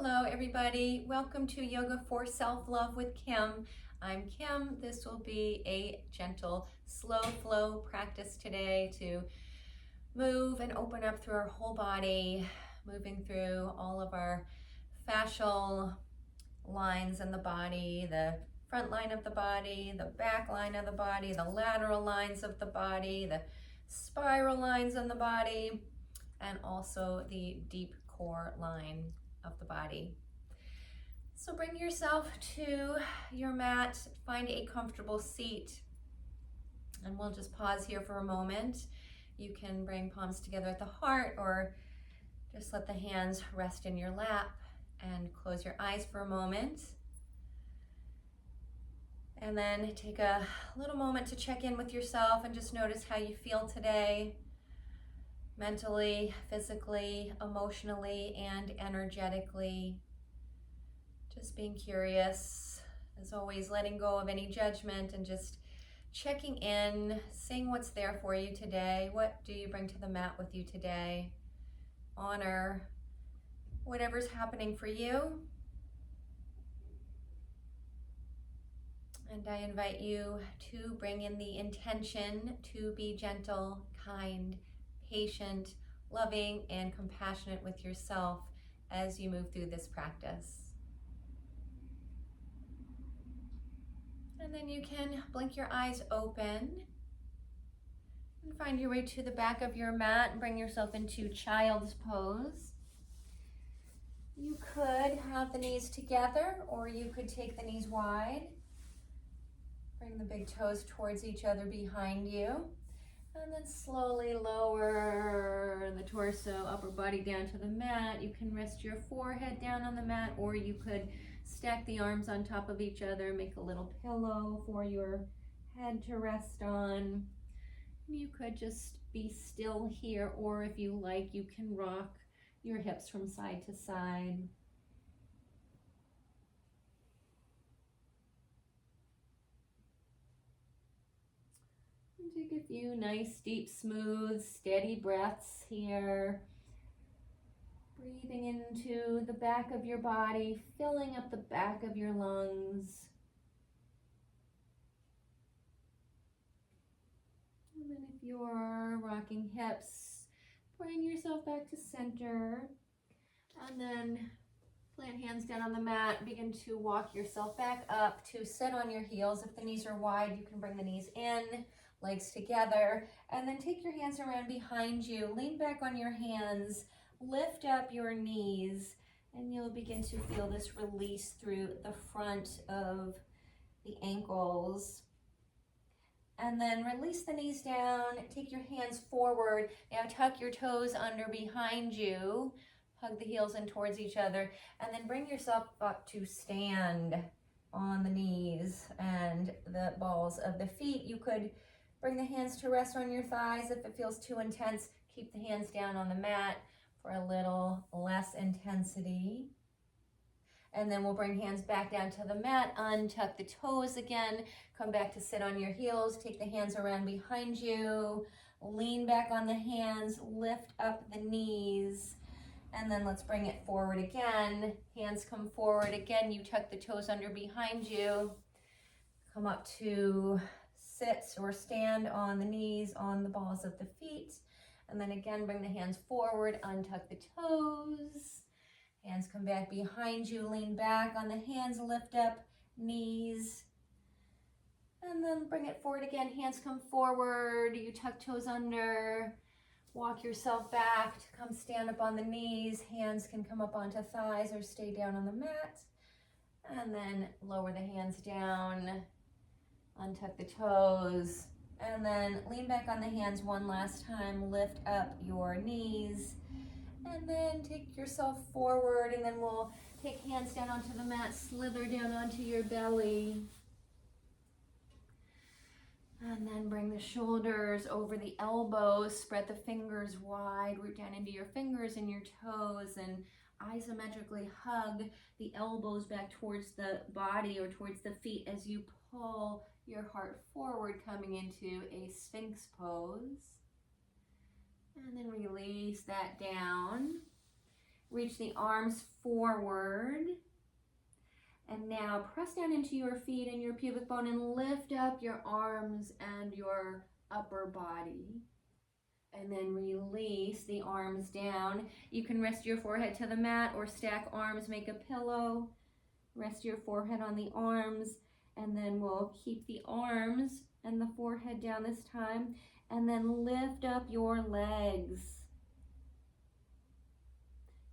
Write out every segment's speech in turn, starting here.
Hello everybody, welcome to Yoga for Self-Love with Kim. I'm Kim. This will be a gentle, slow flow practice today to move and open up through our whole body, moving through all of our fascial lines in the body, the front line of the body, the back line of the body, the lateral lines of the body, the spiral lines in the body, and also the deep core line of the body. So bring yourself to your mat, find a comfortable seat, and we'll just pause here for a moment. You can bring palms together at the heart or just let the hands rest in your lap and close your eyes for a moment. And then take a little moment to check in with yourself and just notice how you feel today, mentally, physically, emotionally, and energetically. Just being curious, as always, letting go of any judgment and just checking in, seeing what's there for you today. What do you bring to the mat with you today? Honor whatever's happening for you. And I invite you to bring in the intention to be gentle, kind, patient, loving, and compassionate with yourself as you move through this practice. And then you can blink your eyes open and find your way to the back of your mat and bring yourself into child's pose. You could have the knees together, or you could take the knees wide. Bring the big toes towards each other behind you. And then slowly lower the torso, upper body down to the mat. You can rest your forehead down on the mat, or you could stack the arms on top of each other, make a little pillow for your head to rest on. You could just be still here, or if you like, you can rock your hips from side to side. And take a few nice, deep, smooth, steady breaths here. Breathing into the back of your body, filling up the back of your lungs. And then if you're rocking hips, bring yourself back to center. And then plant hands down on the mat. Begin to walk yourself back up to sit on your heels. If the knees are wide, you can bring the knees in, legs together. And then take your hands around behind you. Lean back on your hands. Lift up your knees, and you'll begin to feel this release through the front of the ankles. And then release the knees down, take your hands forward. Now tuck your toes under behind you, hug the heels in towards each other, and then bring yourself up to stand on the knees and the balls of the feet. You could bring the hands to rest on your thighs. If it feels too intense, keep the hands down on the mat for a little less intensity. And then we'll bring hands back down to the mat, untuck the toes again, come back to sit on your heels, take the hands around behind you, lean back on the hands, lift up the knees, and then let's bring it forward again. Hands come forward again, you tuck the toes under behind you, come up to sit or stand on the knees, on the balls of the feet. And then again, bring the hands forward, untuck the toes. Hands come back behind you, lean back on the hands, lift up knees. And then bring it forward again, hands come forward, you tuck toes under. Walk yourself back to come stand up on the knees. Hands can come up onto thighs or stay down on the mat. And then lower the hands down, untuck the toes. And then lean back on the hands one last time, lift up your knees, and then take yourself forward, and then we'll take hands down onto the mat, slither down onto your belly. And then bring the shoulders over the elbows, spread the fingers wide, root down into your fingers and your toes, and isometrically hug the elbows back towards the body or towards the feet as you pull your heart forward, coming into a Sphinx pose. And then release that down. Reach the arms forward. And now press down into your feet and your pubic bone and lift up your arms and your upper body. And then release the arms down. You can rest your forehead to the mat or stack arms, make a pillow. Rest your forehead on the arms, and then we'll keep the arms and the forehead down this time. And then lift up your legs.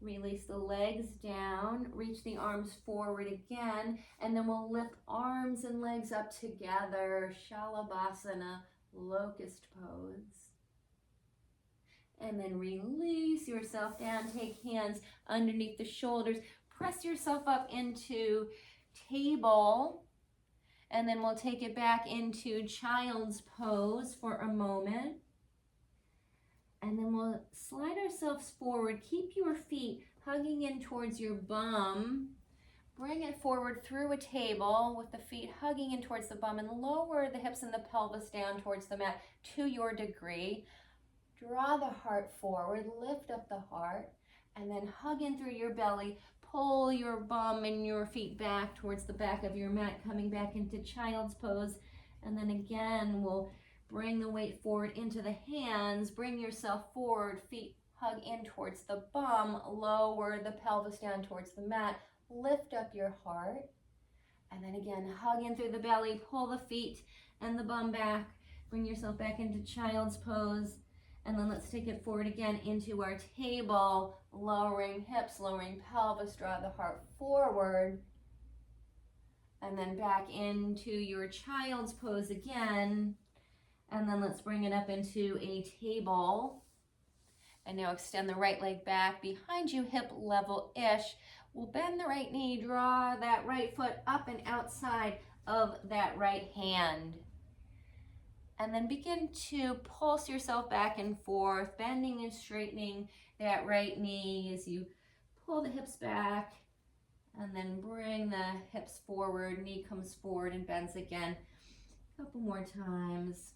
Release the legs down, reach the arms forward again, and then we'll lift arms and legs up together. Shalabhasana, locust pose. And then release yourself down, take hands underneath the shoulders, press yourself up into table, and then we'll take it back into child's pose for a moment. And then we'll slide ourselves forward. Keep your feet hugging in towards your bum. Bring it forward through a table with the feet hugging in towards the bum, and lower the hips and the pelvis down towards the mat to your degree. Draw the heart forward, lift up the heart, and then hug in through your belly. Pull your bum and your feet back towards the back of your mat, coming back into child's pose. And then again, we'll bring the weight forward into the hands. Bring yourself forward, feet hug in towards the bum. Lower the pelvis down towards the mat. Lift up your heart. And then again, hug in through the belly. Pull the feet and the bum back. Bring yourself back into child's pose. And then let's take it forward again into our table. Lowering hips, lowering pelvis. Draw the heart forward. And then back into your child's pose again. And then let's bring it up into a table. And now extend the right leg back behind you, hip level-ish. We'll bend the right knee, draw that right foot up and outside of that right hand. And then begin to pulse yourself back and forth, bending and straightening that right knee as you pull the hips back. And then bring the hips forward, knee comes forward and bends again. A couple more times.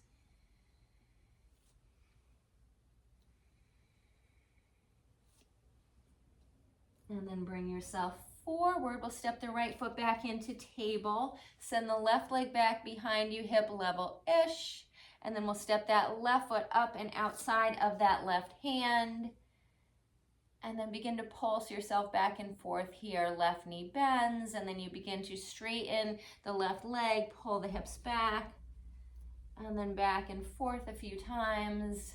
And then bring yourself forward. We'll step the right foot back into table. Send the left leg back behind you, hip level-ish. And then we'll step that left foot up and outside of that left hand. And then begin to pulse yourself back and forth here. Left knee bends, and then you begin to straighten the left leg, pull the hips back, and then back and forth a few times.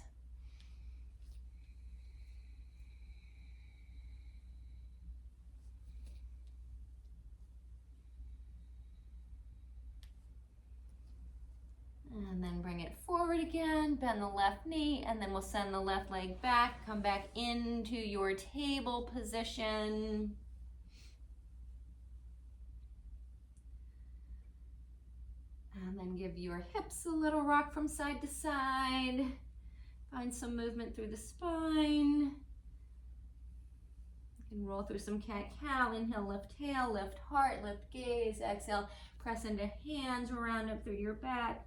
And then bring it forward again, bend the left knee, and then we'll send the left leg back, come back into your table position. And then give your hips a little rock from side to side. Find some movement through the spine. You can roll through some cat-cow. Inhale, lift tail, lift heart, lift gaze. Exhale, press into hands, round up through your back.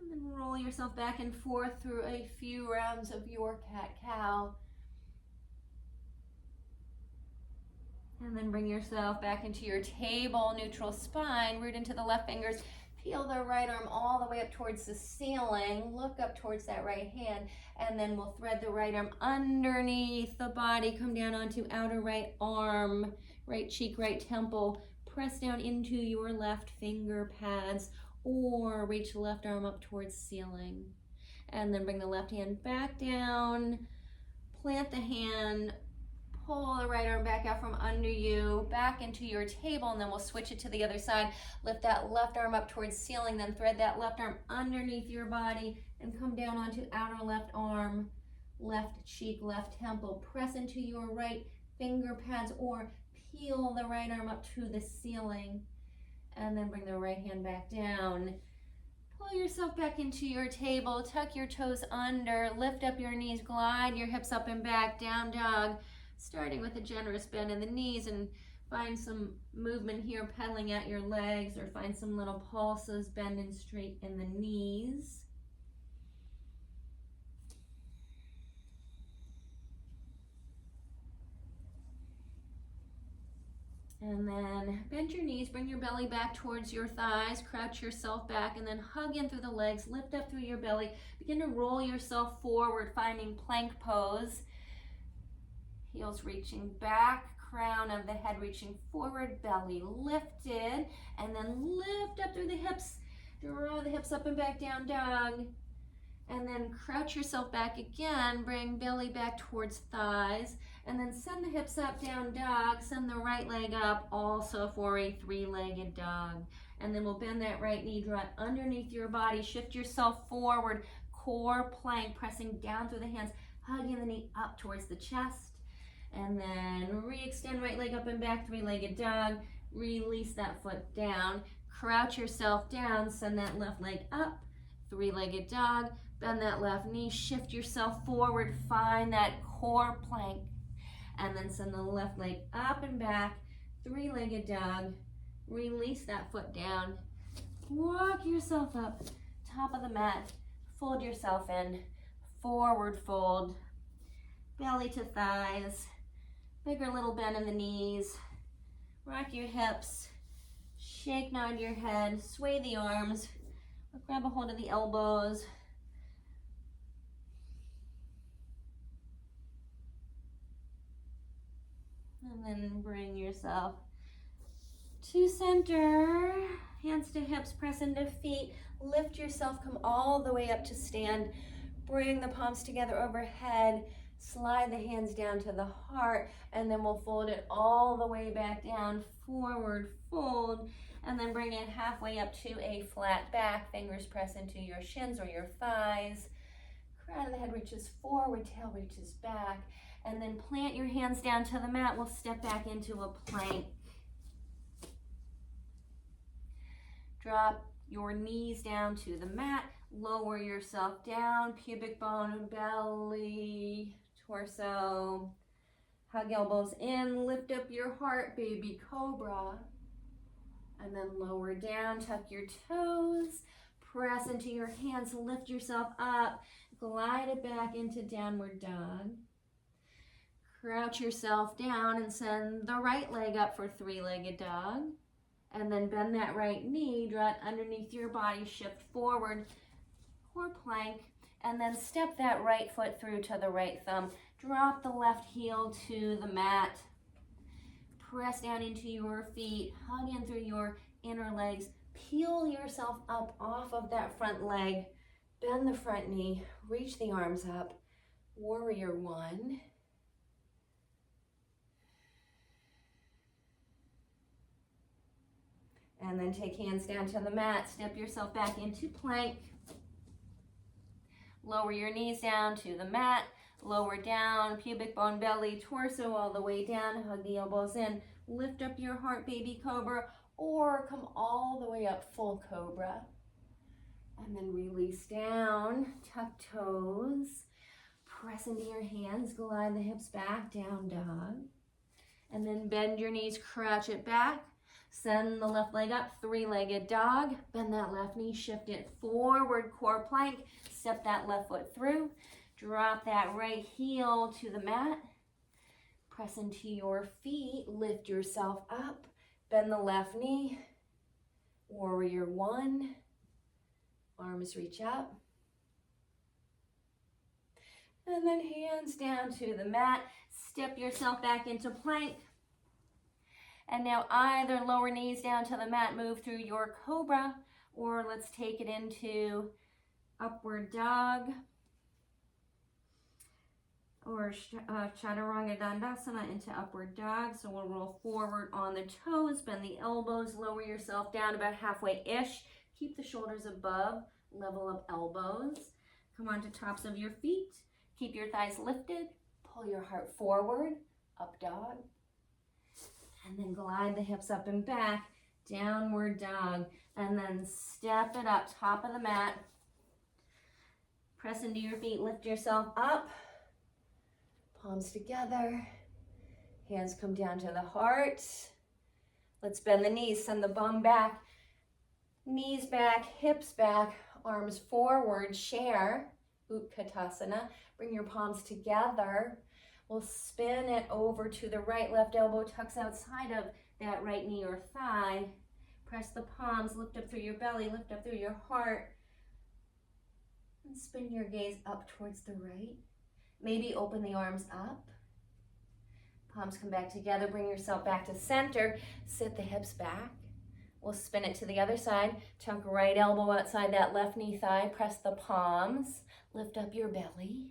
And then roll yourself back and forth through a few rounds of your cat-cow. And then bring yourself back into your table, neutral spine, root into the left fingers. Peel the right arm all the way up towards the ceiling. Look up towards that right hand. And then we'll thread the right arm underneath the body. Come down onto outer right arm, right cheek, right temple. Press down into your left finger pads, or reach the left arm up towards ceiling. And then bring the left hand back down, plant the hand, pull the right arm back out from under you, back into your table, and then we'll switch it to the other side. Lift that left arm up towards ceiling, then thread that left arm underneath your body and come down onto outer left arm, left cheek, left temple. Press into your right finger pads or peel the right arm up to the ceiling. And then bring the right hand back down. Pull yourself back into your table, tuck your toes under, lift up your knees, glide your hips up and back, down dog, starting with a generous bend in the knees, and find some movement here, pedaling at your legs, or find some little pulses, bend and straight in the knees. And then bend your knees, bring your belly back towards your thighs, crouch yourself back, and then hug in through the legs, lift up through your belly. Begin to roll yourself forward, finding plank pose. Heels reaching back, crown of the head reaching forward, belly lifted, and then lift up through the hips. Draw the hips up and back, down dog. And then crouch yourself back again, bring belly back towards thighs, and then send the hips up, down dog, send the right leg up, also for a three-legged dog. And then we'll bend that right knee, draw it underneath your body, shift yourself forward, core plank, pressing down through the hands, hugging the knee up towards the chest. And then re-extend right leg up and back, three-legged dog, release that foot down, crouch yourself down, send that left leg up, three-legged dog, bend that left knee, shift yourself forward, find that core plank, and then send the left leg up and back, three-legged dog, release that foot down, walk yourself up, top of the mat, fold yourself in, forward fold, belly to thighs, bigger little bend in the knees, rock your hips, shake, nod your head, sway the arms, grab a hold of the elbows. And then bring yourself to center, hands to hips, press into feet, lift yourself, come all the way up to stand, bring the palms together overhead, slide the hands down to the heart, and then we'll fold it all the way back down, forward fold, and then bring it halfway up to a flat back, fingers press into your shins or your thighs, crown of the head reaches forward, tail reaches back, and then plant your hands down to the mat. We'll step back into a plank. Drop your knees down to the mat, lower yourself down, pubic bone, belly, torso, hug elbows in, lift up your heart, baby cobra, and then lower down, tuck your toes, press into your hands, lift yourself up, glide it back into downward dog. Crouch yourself down and send the right leg up for three-legged dog. And then bend that right knee, draw it underneath your body, shift forward, core plank, and then step that right foot through to the right thumb. Drop the left heel to the mat. Press down into your feet, hug in through your inner legs. Peel yourself up off of that front leg. Bend the front knee, reach the arms up. Warrior one. And then take hands down to the mat, step yourself back into plank. Lower your knees down to the mat, lower down, pubic bone, belly, torso all the way down, hug the elbows in, lift up your heart, baby cobra, or come all the way up, full cobra. And then release down, tuck toes, press into your hands, glide the hips back, down dog. And then bend your knees, crouch it back. Send the left leg up, three-legged dog. Bend that left knee, shift it forward, core plank. Step that left foot through. Drop that right heel to the mat. Press into your feet, lift yourself up. Bend the left knee. Warrior one. Arms reach up. And then hands down to the mat. Step yourself back into plank. And now either lower knees down to the mat, move through your cobra, or let's take it into upward dog, or chaturanga dandasana into upward dog. So we'll roll forward on the toes, bend the elbows, lower yourself down about halfway-ish. Keep the shoulders above, level of elbows. Come onto tops of your feet. Keep your thighs lifted. Pull your heart forward, up dog. And then glide the hips up and back, downward dog, and then step it up, top of the mat. Press into your feet, lift yourself up, palms together, hands come down to the heart. Let's bend the knees, send the bum back, knees back, hips back, arms forward, share, Utkatasana. Bring your palms together. We'll spin it over to the right. Left elbow tucks outside of that right knee or thigh. Press the palms, lift up through your belly, lift up through your heart. And spin your gaze up towards the right. Maybe open the arms up. Palms come back together, bring yourself back to center. Sit the hips back. We'll spin it to the other side. Tuck right elbow outside that left knee thigh. Press the palms, lift up your belly.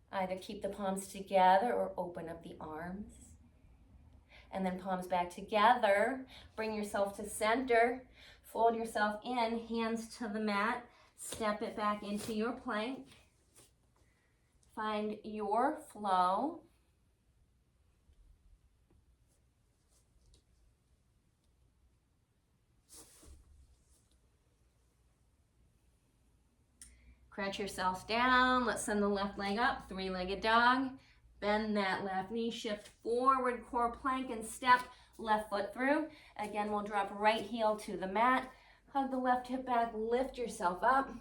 Either keep the palms together or open up the arms. And then palms back together. Bring yourself to center. Fold yourself in, hands to the mat. Step it back into your plank. Find your flow. Crouch yourself down. Let's send the left leg up, three-legged dog. Bend that left knee, shift forward, core plank and step, left foot through. Again, we'll drop right heel to the mat. Hug the left hip back, lift yourself up.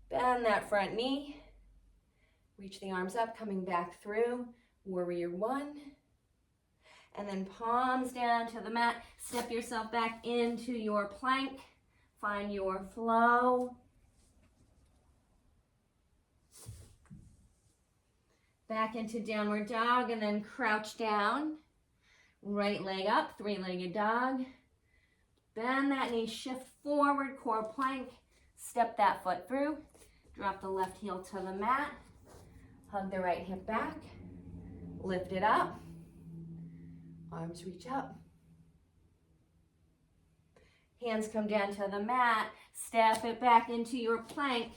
Bend that front knee. Reach the arms up, coming back through, warrior one. And then palms down to the mat. Step yourself back into your plank. Find your flow. Back into downward dog and then crouch down. Right leg up, three-legged dog. Bend that knee, shift forward, core plank. Step that foot through. Drop the left heel to the mat. Hug the right hip back. Lift it up. Arms reach up. Hands come down to the mat. Step it back into your plank.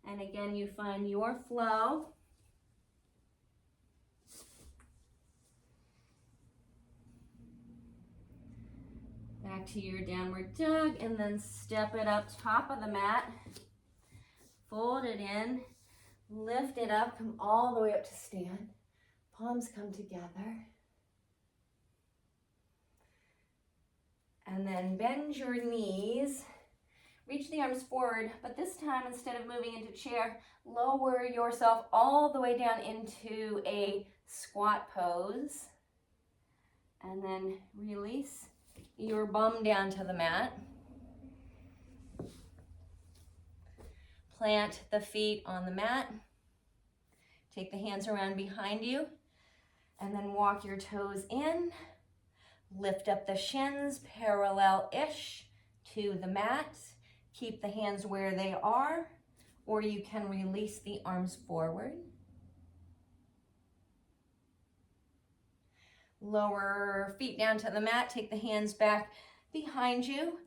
And again, you find your flow. Back to your downward dog and then step it up top of the mat. Fold it in, lift it up, come all the way up to stand. Palms come together. And then bend your knees. Reach the arms forward, but this time instead of moving into chair, lower yourself all the way down into a squat pose. And then release your bum down to the mat. Plant the feet on the mat. Take the hands around behind you and then walk your toes in. Lift up the shins parallel-ish to the mat. Keep the hands where they are, or you can release the arms forward. Lower feet down to the mat. Take the hands back behind you.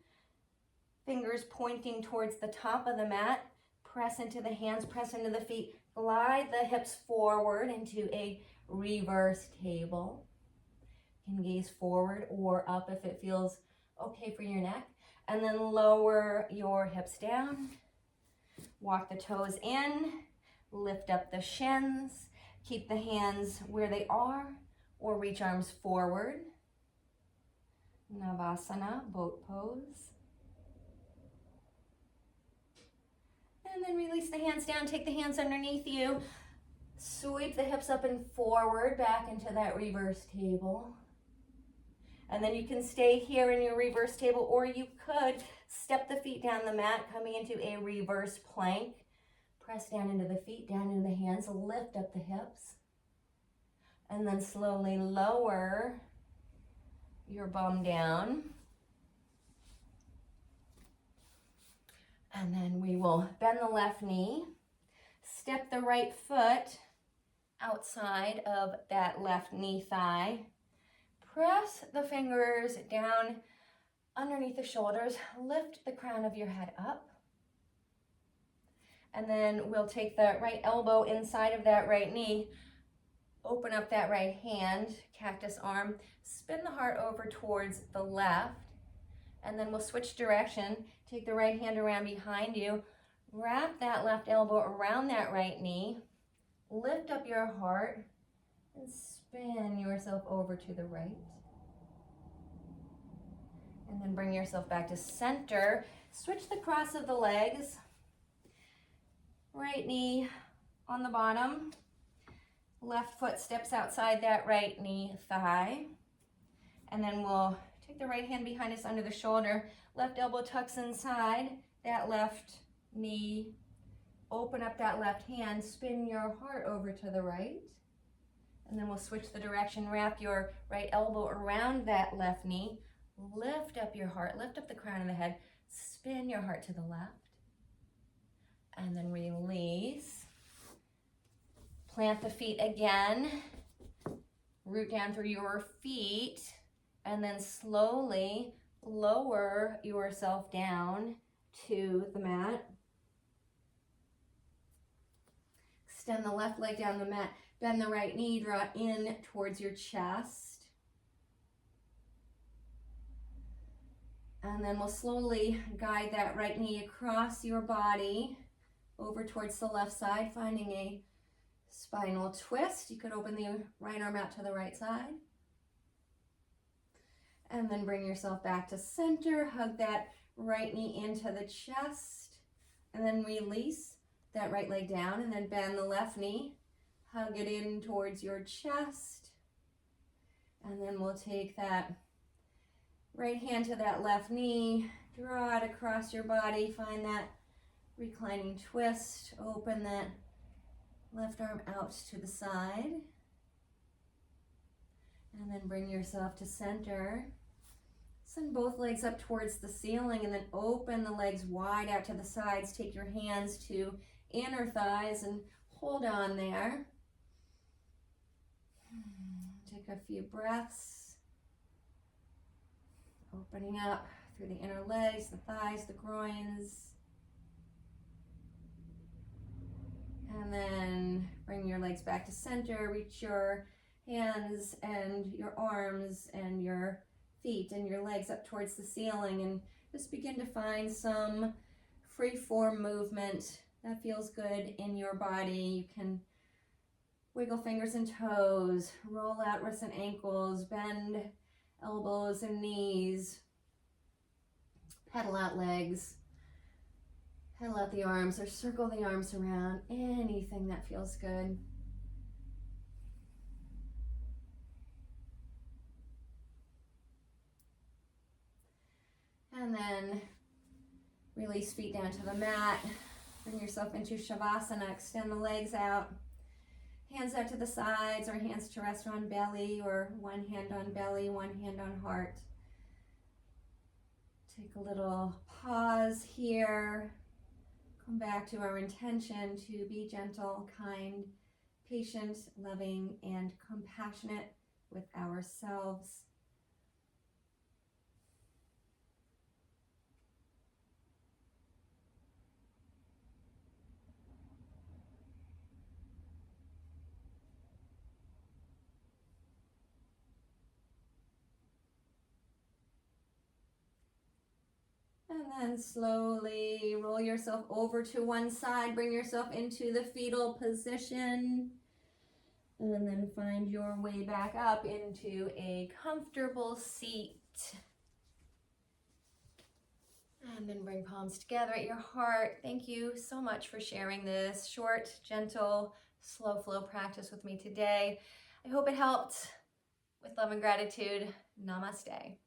Fingers pointing towards the top of the mat. Press into the hands, press into the feet. Glide the hips forward into a reverse table. You can gaze forward or up if it feels okay for your neck. And then lower your hips down. Walk the toes in. Lift up the shins. Keep the hands where they are, or reach arms forward. Navasana, boat pose. And then release the hands down, take the hands underneath you. Sweep the hips up and forward, back into that reverse table. And then you can stay here in your reverse table, or you could step the feet down the mat, coming into a reverse plank. Press down into the feet, down into the hands, lift up the hips. And then slowly lower your bum down. And then we will bend the left knee, step the right foot outside of that left knee thigh. Press the fingers down underneath the shoulders, lift the crown of your head up. And then we'll take the right elbow inside of that right knee. Open up that right hand, cactus arm, spin the heart over towards the left, and then we'll switch direction. Take the right hand around behind you, wrap that left elbow around that right knee, lift up your heart, and spin yourself over to the right. And then bring yourself back to center. Switch the cross of the legs. Right knee on the bottom. Left foot steps outside that right knee thigh. And then we'll take the right hand behind us under the shoulder. Left elbow tucks inside that left knee. Open up that left hand. Spin your heart over to the right. And then we'll switch the direction. Wrap your right elbow around that left knee. Lift up your heart. Lift up the crown of the head. Spin your heart to the left. And then release. Plant the feet again. Root down through your feet. And then slowly lower yourself down to the mat. Extend the left leg down the mat. Bend the right knee. Draw in towards your chest. And then we'll slowly guide that right knee across your body over towards the left side, finding a spinal twist. You could open the right arm out to the right side. And then bring yourself back to center. Hug that right knee into the chest. And then release that right leg down. And then bend the left knee. Hug it in towards your chest. And then we'll take that right hand to that left knee. Draw it across your body. Find that reclining twist. Open that left arm out to the side. And then bring yourself to center. Send both legs up towards the ceiling and then open the legs wide out to the sides. Take your hands to inner thighs and hold on there. Take a few breaths. Opening up through the inner legs, the thighs, the groins. And then bring your legs back to center. Reach your hands and your arms and your feet and your legs up towards the ceiling, and just begin to find some free form movement that feels good in your body. You can wiggle fingers and toes, roll out wrists and ankles, bend elbows and knees, pedal out legs, pedal out the arms, or circle the arms around, anything that feels good. And then release feet down to the mat. Bring yourself into Shavasana. Extend the legs out. Hands out to the sides, or hands to rest on belly, or one hand on belly, one hand on heart. Take a little pause here. Come back to our intention to be gentle, kind, patient, loving, and compassionate with ourselves. And then slowly roll yourself over to one side. Bring yourself into the fetal position. And then find your way back up into a comfortable seat. And then bring palms together at your heart. Thank you so much for sharing this short, gentle, slow flow practice with me today. I hope it helped. With love and gratitude, namaste.